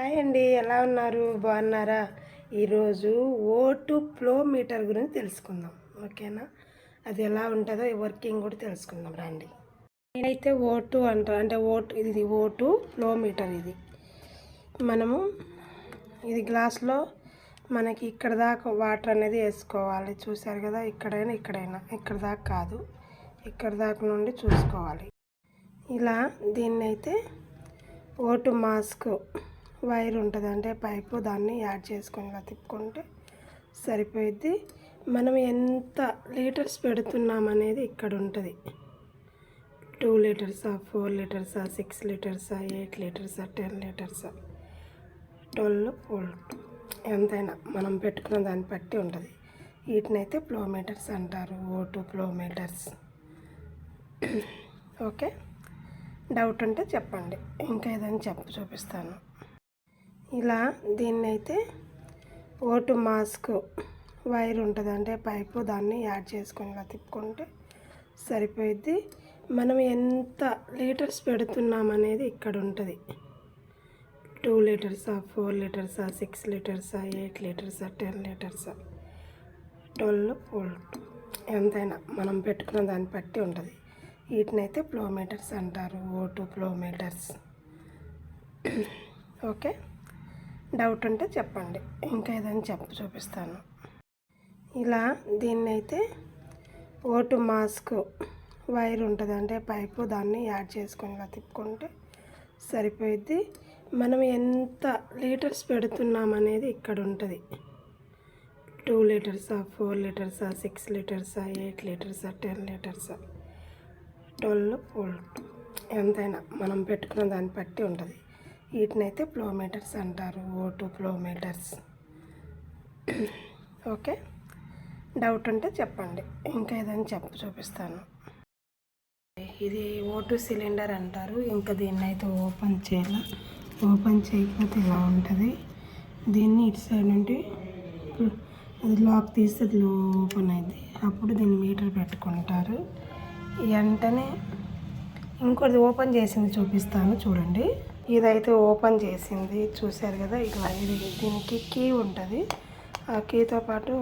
Hi అండి, ఎలా ఉన్నారు? బాగున్నారా? ఈరోజు ఓటు ఫ్లో మీటర్ గురించి తెలుసుకుందాం. ఓకేనా? అది ఎలా ఉంటుందో వర్కింగ్ కూడా తెలుసుకుందాం రండి. నేనైతే ఓటు అంటారు, అంటే ఇది ఓటు ఫ్లో మీటర్. ఇది మనము ఇది గ్లాస్లో మనకి ఇక్కడ దాకా వాటర్ అనేది వేసుకోవాలి. చూసారు కదా, ఇక్కడైనా ఇక్కడ దాకా కాదు, ఇక్కడ దాకా నుండి చూసుకోవాలి. ఇలా దీన్నైతే ఓటు మాస్క్ వైర్ ఉంటుంది, అంటే పైపు, దాన్ని యాడ్ చేసుకొని ఇలా తిప్పుకుంటే సరిపోయిద్ది. మనం ఎంత లీటర్స్ పెడుతున్నామనేది ఇక్కడ ఉంటుంది. 2 లీటర్సా, 4 లీటర్సా, 6 లీటర్సా, 8 లీటర్సా, 10 లీటర్సా, 12 వోల్ట్, ఎంతైనా మనం పెట్టుకున్న దాన్ని బట్టి ఉంటుంది. వీటినైతే ఫ్లో మీటర్స్ అంటారు, ఓటు ఫ్లో మీటర్స్. ఓకే, డౌట్ ఉంటే చెప్పండి, ఇంకా ఏదైనా చూపిస్తాను. ఇలా దీన్నైతే ఓటు మాస్క్ వైర్ ఉంటుంది, అంటే పైపు, దాన్ని యాడ్ చేసుకొని ఇలా తిప్పుకుంటే సరిపోయిద్ది. మనం ఎంత లీటర్స్ పెడుతున్నామనేది ఇక్కడ ఉంటుంది. 2 లీటర్సా, 4 లీటర్సా, 6 లీటర్సా, 8 లీటర్సా, 10 లీటర్సా, 12 వోల్ట్, ఎంతైనా మనం పెట్టుకున్న దాన్ని బట్టి ఉంటుంది. వీటినైతే ఫ్లో మీటర్స్ అంటారు, ఓటు ఫ్లో మీటర్స్. ఓకే, డౌట్ ఉంటే చెప్పండి, ఇంకా ఏదైనా చూపిస్తాను. ఇలా దీన్నైతే ఓటు మాస్క్ వైర్ ఉంటుంది, అంటే పైపు, దాన్ని యాడ్ చేసుకొని ఇలా తిప్పుకుంటే సరిపోయిద్ది. మనం ఎంత లీటర్స్ పెడుతున్నామనేది ఇక్కడ ఉంటుంది. 2 లీటర్సా, 4 లీటర్సా, 6 లీటర్సా, 8 లీటర్సా, 10 లీటర్సా, 12 వోల్ట్, ఎంతైనా మనం పెట్టుకున్న దాన్ని బట్టి ఉంటుంది. వీటినైతే ఫ్లో మీటర్స్ అంటారు, ఓటు ఫ్లో మీటర్స్. ఓకే, డౌట్ ఉంటే చెప్పండి, ఇంకా ఏదైనా చూపిస్తాను. ఇది ఓటు సిలిండర్ అంటారు. ఇంకా దీన్ని అయితే ఓపెన్ చేయకపోతే ఇలా ఉంటుంది. దీన్ని ఇటు సైడ్ నుండి అది లాక్ తీస్తే అది ఓపెన్ అయింది, అప్పుడు దీన్ని మీటర్ పెట్టుకుంటారు. వెంటనే ఇంకోటి ఓపెన్ చేసింది చూపిస్తాను, చూడండి. ఇదైతే ఓపెన్ చేసింది, చూశారు కదా. ఇట్లా దీనికి కీ ఉంటుంది, ఆ కీతో పాటు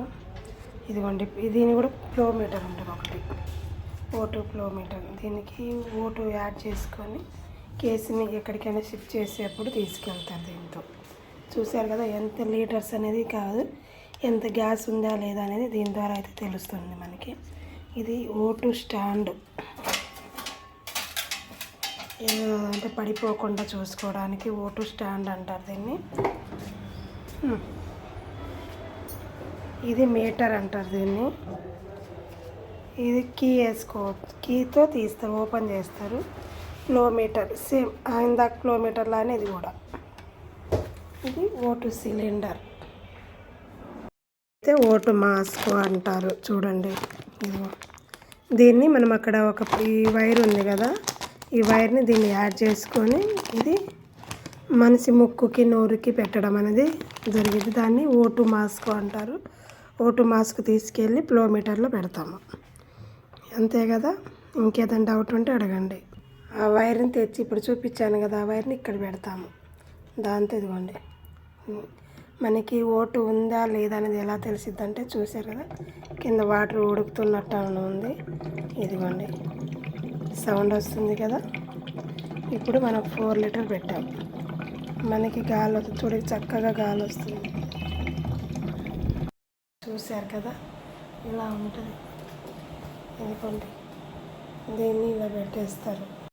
ఇదిగోండి, దీని కూడా ఫ్లో మీటర్ ఉంటుంది ఒకటి, ఓటు ఫ్లో మీటర్. దీనికి ఓటు యాడ్ చేసుకొని కేసుని ఎక్కడికైనా షిఫ్ట్ చేసేటప్పుడు తీసుకెళ్తారు దీంతో. చూశారు కదా, ఎంత లీటర్స్ అనేది కాదు, ఎంత గ్యాస్ ఉందా లేదా అనేది దీని ద్వారా అయితే తెలుస్తుంది మనకి. ఇది ఓటు స్టాండ్, అంటే పడిపోకుండా చూసుకోవడానికి ఓటు స్టాండ్ అంటారు దీన్ని. ఇది మీటర్ అంటారు దీన్ని. ఇది కీ కీతో తీస్తారు, ఓపెన్ చేస్తారు. ఫ్లో మీటర్ సేమ్ ఇందాక ఫ్లో మీటర్ లానే ఇది కూడా. ఇది ఓటు సిలిండర్, అయితే ఓటు మాస్క్ అంటారు. చూడండి, ఇదిగో దీన్ని మనం అక్కడ ఈ వైర్ ఉంది కదా, ఈ వైర్ని దీన్ని యాడ్ చేసుకొని ఇది మనిషి ముక్కుకి, నోరుకి పెట్టడం అనేది జరిగింది. దాన్ని ఓటు మాస్క్ అంటారు. ఓటు మాస్క్ తీసుకెళ్ళి ఫ్లో మీటర్లో పెడతాము, అంతే కదా. ఇంకేదైనా డౌట్ ఉంటే అడగండి. ఆ వైర్ని తెచ్చి ఇప్పుడు చూపించాను కదా, ఆ వైర్ని ఇక్కడ పెడతాము. దాంతో ఇదిగోండి, మనకి ఓటు ఉందా లేదా అనేది ఎలా తెలిసిద్దంటే, చూసారు కదా, కింద వాటర్ ఉడుకుతున్నట్టు ఉంది. ఇదిగోండి, సౌండ్ వస్తుంది కదా. ఇప్పుడు మనం 4 లీటర్ పెట్టాం, మనకి గాలి వస్తుంది, చూడ చక్కగా గాలి వస్తుంది. చూశారు కదా, ఇలా ఉంటుంది. ఎందుకంటే దీన్ని ఇలా పెట్టేస్తారు.